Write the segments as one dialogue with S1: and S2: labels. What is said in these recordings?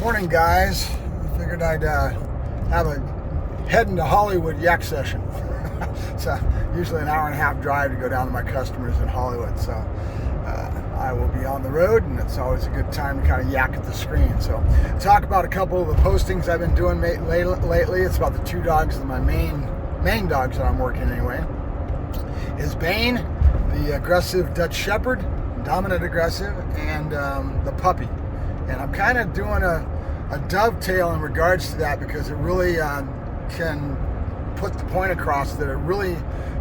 S1: Morning, guys. I figured I'd have a heading to Hollywood YackSrssion. It's usually an hour and a half drive to go down to my customers in Hollywood. So I will be on the road, and it's always a good time to kind of yak at the screen. So talk about a couple of the postings I've been doing lately. It's about the two dogs, my main dogs that I'm working anyway. Is Bane, the aggressive Dutch Shepherd, dominant aggressive, and the puppy. And I'm kind of doing a dovetail in regards to that because it really can put the point across that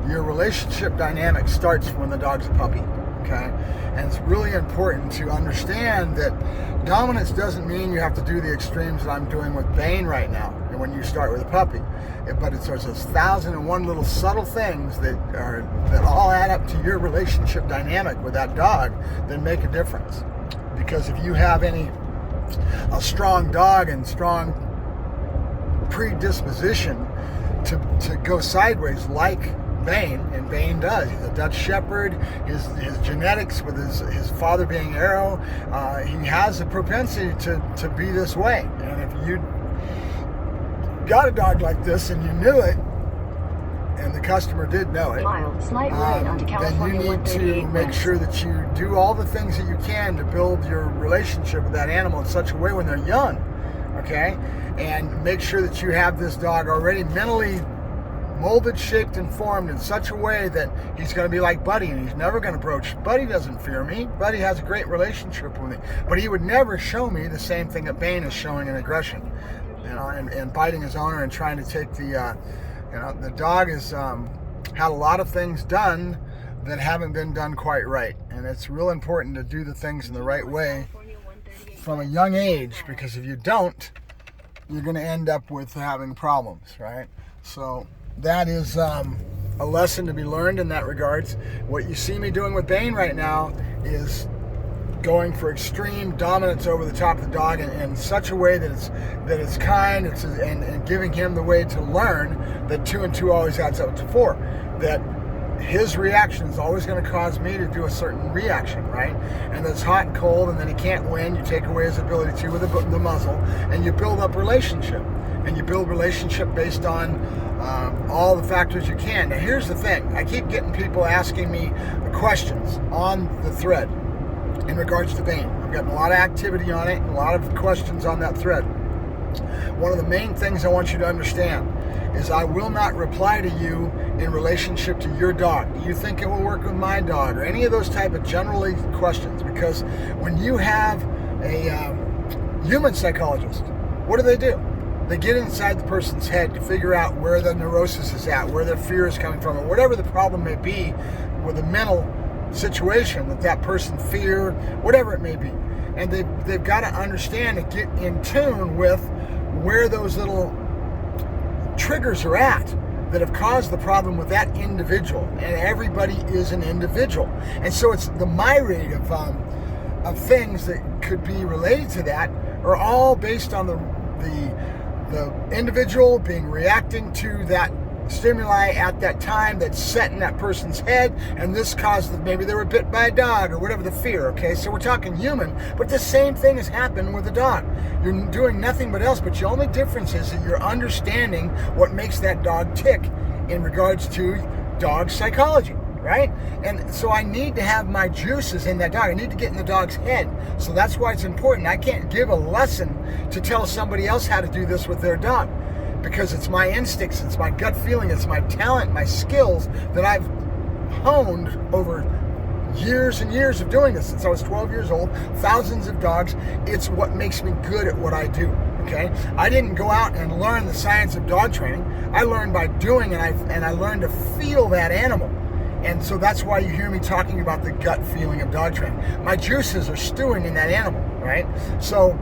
S1: your relationship dynamic starts when the dog's a puppy, okay? And it's really important to understand that dominance doesn't mean you have to do the extremes that I'm doing with Bane right now and when you start with a puppy. But there's those 1,001 little subtle things that all add up to your relationship dynamic with that dog that make a difference. Because if you have a strong dog and strong predisposition to go sideways like Bane, and Bane does. He's a Dutch Shepherd. His genetics with his father being Arrow, he has a propensity to be this way. And if you got a dog like this and you knew it, and the customer did know it, then you need to make sure that you do all the things that you can to build your relationship with that animal in such a way when they're young, okay? And make sure that you have this dog already mentally molded, shaped, and formed in such a way that he's going to be like Buddy, and he's never going to approach. Buddy doesn't fear me. Buddy has a great relationship with me, but he would never show me the same thing that Bane is showing in aggression, and biting his owner and trying to take the dog has had a lot of things done that haven't been done quite right. And it's real important to do the things in the right way from a young age, because if you don't, you're going to end up with having problems, right? So that is a lesson to be learned in that regards. What you see me doing with Bane right now is going for extreme dominance over the top of the dog in such a way that it's kind, and giving him the way to learn that 2 and 2 always adds up to 4. That his reaction is always going to cause me to do a certain reaction, right? And it's hot and cold, and then he can't win. You take away his ability to with the muzzle, and you build up relationship. And you build relationship based on all the factors you can. Now, here's the thing. I keep getting people asking me questions on the thread in regards to Bane. I've gotten a lot of activity on it, and a lot of questions on that thread. One of the main things I want you to understand is I will not reply to you in relationship to your dog. Do you think it will work with my dog? Or any of those type of generally questions. Because when you have a human psychologist, what do? They get inside the person's head to figure out where the neurosis is at, where their fear is coming from, or whatever the problem may be with a mental situation that person fear, whatever it may be. And they've got to understand and get in tune with where those little triggers are at that have caused the problem with that individual. And everybody is an individual. And so it's the myriad of things that could be related to that are all based on the individual reacting to that stimuli at that time that's set in that person's head, and this caused maybe they were bit by a dog or whatever the fear, okay? So we're talking human, but the same thing has happened with a dog. You're doing nothing but else, but the only difference is that you're understanding what makes that dog tick in regards to dog psychology, right? And so I need to have my juices in that dog. I need to get in the dog's head. So that's why it's important. I can't give a lesson to tell somebody else how to do this with their dog, because it's my instincts, it's my gut feeling, it's my talent, my skills that I've honed over years and years of doing this since I was 12 years old, thousands of dogs. It's what makes me good at what I do, okay? I didn't go out and learn the science of dog training. I learned by doing, and I learned to feel that animal. And so that's why you hear me talking about the gut feeling of dog training. My juices are stewing in that animal, right? So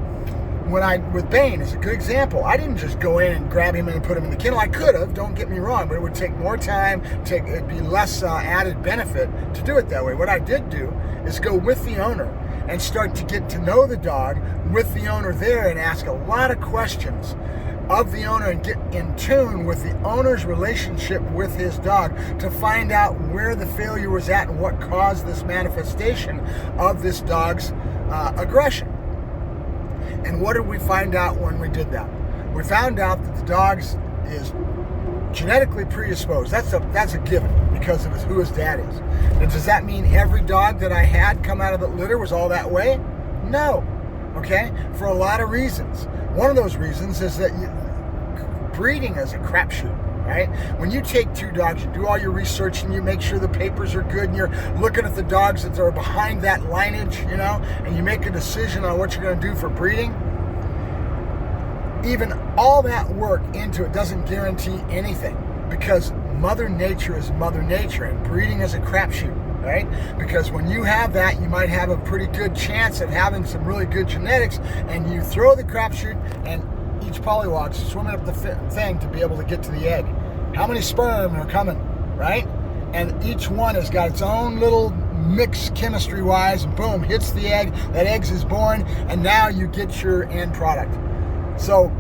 S1: with Bane is a good example. I didn't just go in and grab him and put him in the kennel. I could have, don't get me wrong, but it would take more time, it'd be less added benefit to do it that way. What I did do is go with the owner and start to get to know the dog with the owner there and ask a lot of questions of the owner and get in tune with the owner's relationship with his dog to find out where the failure was at and what caused this manifestation of this dog's aggression. And what did we find out when we did that? We found out that the dog is genetically predisposed. That's a given because of who his dad is. Now, does that mean every dog that I had come out of the litter was all that way? No. Okay? For a lot of reasons. One of those reasons is that breeding is a crapshoot. Right? When you take two dogs, you do all your research and you make sure the papers are good and you're looking at the dogs that are behind that lineage, and you make a decision on what you're going to do for breeding. Even all that work into it doesn't guarantee anything because Mother Nature is Mother Nature and breeding is a crapshoot, right? Because when you have that, you might have a pretty good chance of having some really good genetics, and you throw the crapshoot and each pollywog's swimming up the thing to be able to get to the egg. How many sperm are coming, right? And each one has got its own little mix chemistry-wise, and boom, hits the egg. That egg is born, and now you get your end product. So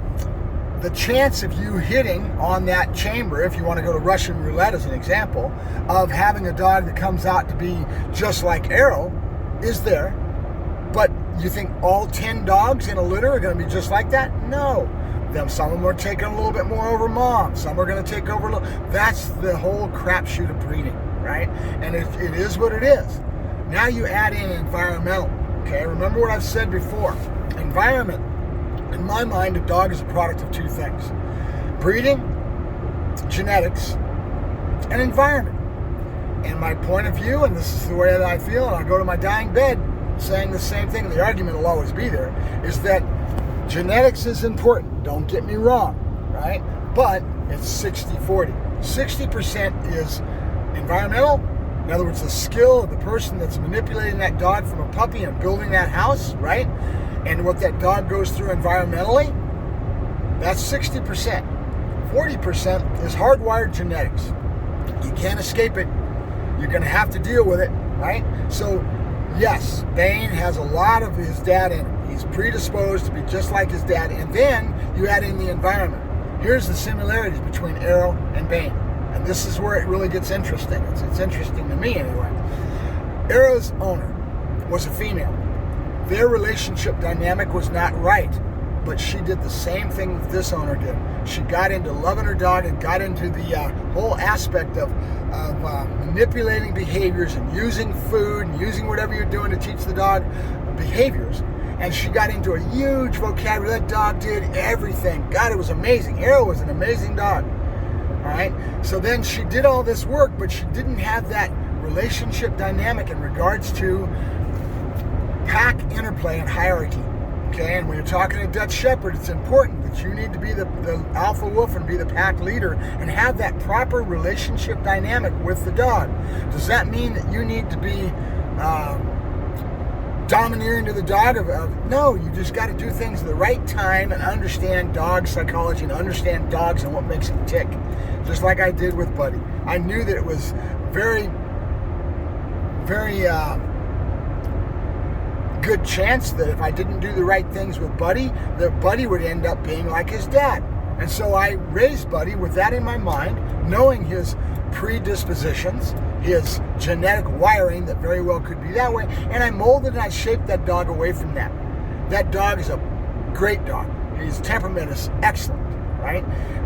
S1: the chance of you hitting on that chamber, if you want to go to Russian roulette as an example, of having a dog that comes out to be just like Arrow is there. But you think all 10 dogs in a litter are going to be just like that? No. Some of them are taking a little bit more over mom. Some are going to take over a little. That's the whole crapshoot of breeding, right? And it is what it is. Now you add in environmental, okay? Remember what I've said before. Environment. In my mind, a dog is a product of two things. Breeding, genetics, and environment. And my point of view, and this is the way that I feel, and I go to my dying bed saying the same thing, the argument will always be there, is that genetics is important. Don't get me wrong, right? But it's 60-40. 60% is environmental. In other words, the skill of the person that's manipulating that dog from a puppy and building that house, right? And what that dog goes through environmentally, that's 60%. 40% is hardwired genetics. You can't escape it. You're going to have to deal with it, right? So, yes, Bane has a lot of his dad in him. He's predisposed to be just like his dad. And then you add in the environment. Here's the similarities between Arrow and Bane. And this is where it really gets interesting. It's interesting to me anyway. Arrow's owner was a female. Their relationship dynamic was not right, but she did the same thing that this owner did. She got into loving her dog and got into the whole aspect of manipulating behaviors and using food and using whatever you're doing to teach the dog behaviors. And she got into a huge vocabulary. That dog did everything. God, it was amazing. Arrow was an amazing dog. All right? So then she did all this work, but she didn't have that relationship dynamic in regards to pack interplay and hierarchy. Okay, and when you're talking to Dutch Shepherd, it's important that you need to be the alpha wolf and be the pack leader and have that proper relationship dynamic with the dog. Does that mean that you need to be domineering to the dog? No, you just got to do things at the right time and understand dog psychology and understand dogs and what makes them tick. Just like I did with Buddy. I knew that it was very, very good chance that if I didn't do the right things with Buddy, that Buddy would end up being like his dad. And so I raised Buddy with that in my mind, knowing his predispositions, his genetic wiring that very well could be that way, and I molded and I shaped that dog away from that. That dog is a great dog. His temperament is excellent, right?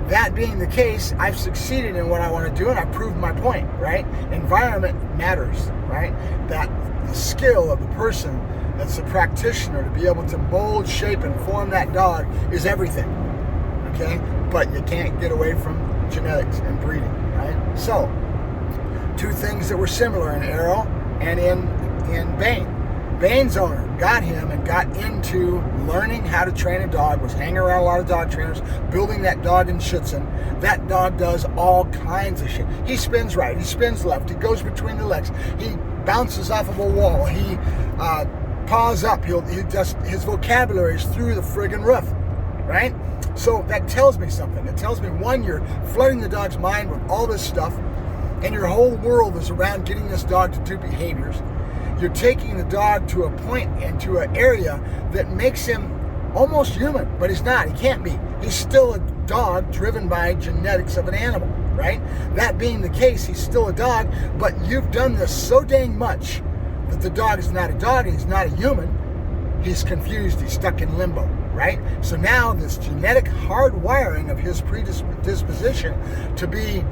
S1: That being the case, I've succeeded in what I want to do and I proved my point, right? Environment matters, right? That the skill of the person that's a practitioner to be able to mold, shape, and form that dog is everything, okay? But you can't get away from genetics and breeding, right? So, two things that were similar in Arrow and in Bane. Bane's owner got him and got into learning how to train a dog, was hanging around a lot of dog trainers, building that dog in Schutzen. That dog does all kinds of shit. He spins right, he spins left, he goes between the legs, he bounces off of a wall, he paws up, his vocabulary is through the friggin' roof, right? So that tells me something. It tells me, one, you're flooding the dog's mind with all this stuff, and your whole world is around getting this dog to do behaviors. You're taking the dog to a point and to an area that makes him almost human, but he's not. He can't be. He's still a dog driven by genetics of an animal, right? That being the case, he's still a dog, but you've done this so dang much that the dog is not a dog and he's not a human, he's confused, he's stuck in limbo, right? So now this genetic hardwiring of his predisposition to be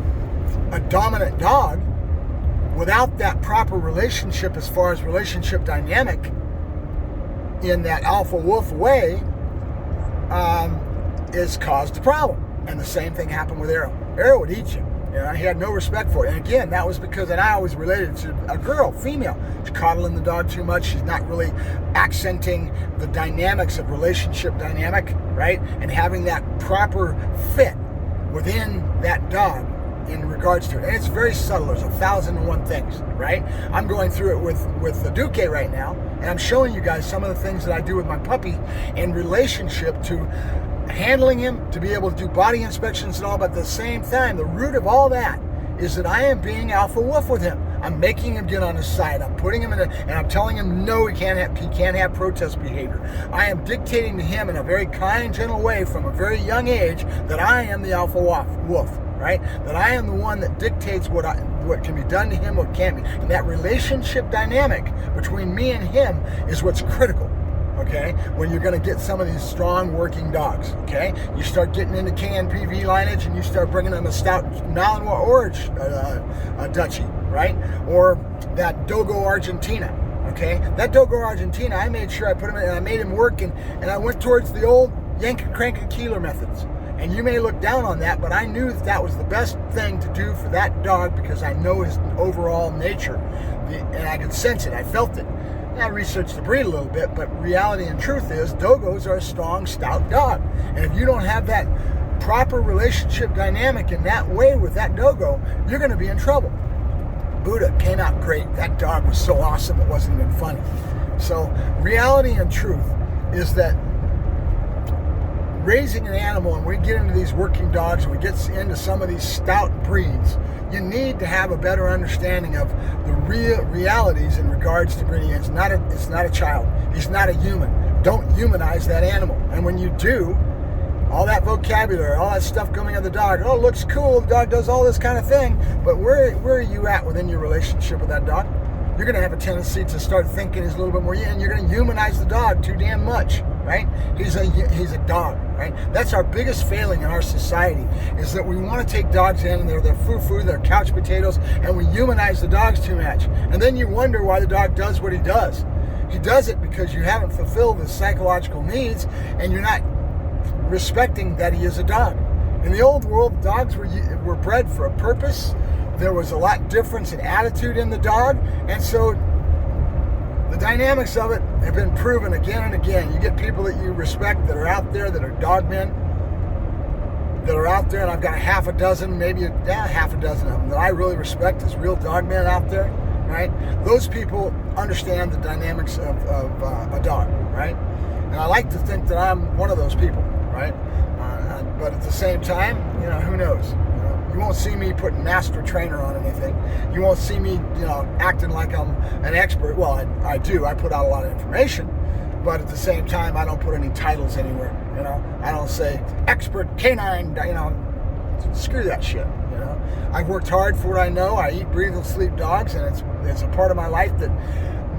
S1: a dominant dog without that proper relationship as far as relationship dynamic in that alpha wolf way is caused a problem. And the same thing happened with Arrow. Arrow would eat you. He had no respect for it. And again, that was because, and I always related to a girl, female. She's coddling the dog too much. She's not really accenting the dynamics of relationship dynamic, right? And having that proper fit within that dog in regards to it. And it's very subtle. There's 1,001 things, right? I'm going through it with the Duque right now, and I'm showing you guys some of the things that I do with my puppy in relationship to handling him, to be able to do body inspections and all, but at the same time, the root of all that is that I am being alpha wolf with him. I'm making him get on his side. I'm putting him and I'm telling him no, he can't have protest behavior. I am dictating to him in a very kind, gentle way from a very young age that I am the alpha wolf, right? That I am the one that dictates what can be done to him, what can't be. And that relationship dynamic between me and him is what's critical. Okay, when you're going to get some of these strong working dogs, okay, you start getting into KNPV lineage and you start bringing them a stout Malinois Orange Dutchie, right, or that Dogo Argentina, okay, that Dogo Argentina, I made sure I put him in and I made him work, and I went towards the old yank and crank and keeler methods. And you may look down on that, but I knew that was the best thing to do for that dog because I know his overall nature, and I could sense it, I felt it. I researched the breed a little bit, but reality and truth is Dogos are a strong, stout dog. And if you don't have that proper relationship dynamic in that way with that Dogo, you're going to be in trouble. Buddha came out great. That dog was so awesome it wasn't even funny. So reality and truth is that raising an animal, and we get into these working dogs and we get into some of these stout breeds, you need to have a better understanding of the realities in regards to breeding. It's not a child. He's not a human. Don't humanize that animal. And when you do, all that vocabulary, all that stuff coming out of the dog, oh, looks cool, the dog does all this kind of thing, but where are you at within your relationship with that dog? You're going to have a tendency to start thinking he's a little bit more, and you're going to humanize the dog too damn much, right? He's a dog, right? That's our biggest failing in our society, is that we want to take dogs in, and they're foo-foo, they're couch potatoes, and we humanize the dogs too much. And then you wonder why the dog does what he does. He does it because you haven't fulfilled his psychological needs, and you're not respecting that he is a dog. In the old world, dogs were bred for a purpose. There was a lot difference in attitude in the dog, and so the dynamics of it have been proven again and again. You get people that you respect that are out there, that are dog men, that are out there, and I've got half a dozen of them that I really respect as real dog men out there, right? Those people understand the dynamics of a dog, right? And I like to think that I'm one of those people, right? But at the same time, who knows? You won't see me putting master trainer on anything. You won't see me, acting like I'm an expert. Well, I do. I put out a lot of information, but at the same time, I don't put any titles anywhere. I don't say expert canine. Screw that shit. I've worked hard for what I know. I eat, breathe, and sleep dogs, and it's a part of my life that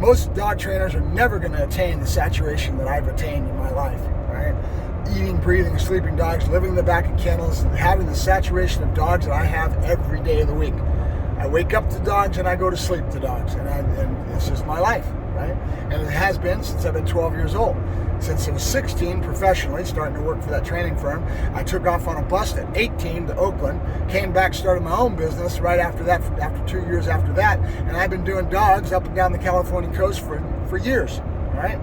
S1: most dog trainers are never going to attain the saturation that I've attained in my life. Right? Eating, breathing, sleeping dogs, living in the back of kennels, and having the saturation of dogs that I have every day of the week. I wake up to dogs and I go to sleep to dogs, and it's just my life, right? And it has been since I've been 12 years old. Since I was 16, professionally, starting to work for that training firm, I took off on a bus at 18 to Oakland, came back, started my own business right after that, after 2 years after that, and I've been doing dogs up and down the California coast for years, right?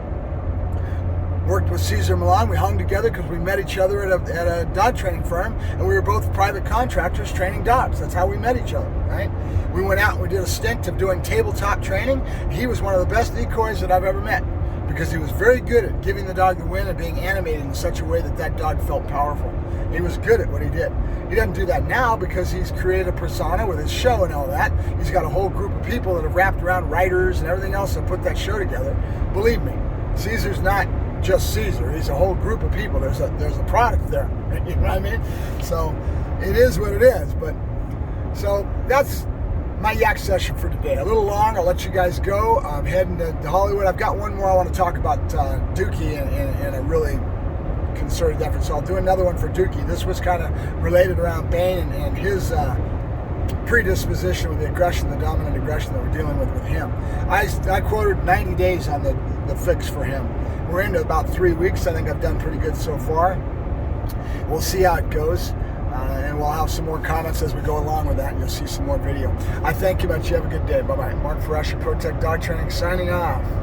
S1: Worked with Cesar Milan. We hung together because we met each other at a dog training firm, and we were both private contractors training dogs. That's how we met each other, right? We went out and we did a stint of doing tabletop training. He was one of the best decoys that I've ever met because he was very good at giving the dog the win and being animated in such a way that dog felt powerful. He was good at what he did. He doesn't do that now because he's created a persona with his show and all that. He's got a whole group of people that have wrapped around writers and everything else that put that show together. Believe me, Caesar's not just Caesar. He's a whole group of people. There's a product there. You know what I mean? So it is what it is. But so that's my yak session for today. A little long. I'll let you guys go. I'm heading to Hollywood. I've got one more I want to talk about Dookie and a really concerted effort. So I'll do another one for Dookie. This was kind of related around Bane and his predisposition with the aggression, the dominant aggression that we're dealing with him. I quoted 90 days on the fix for him. We're into about 3 weeks. I think I've done pretty good so far. We'll see how it goes. And we'll have some more comments as we go along with that, and you'll see some more video. I thank you much. You have a good day. Bye-bye. Mark Ferrasci, Protect Dog Training, signing off.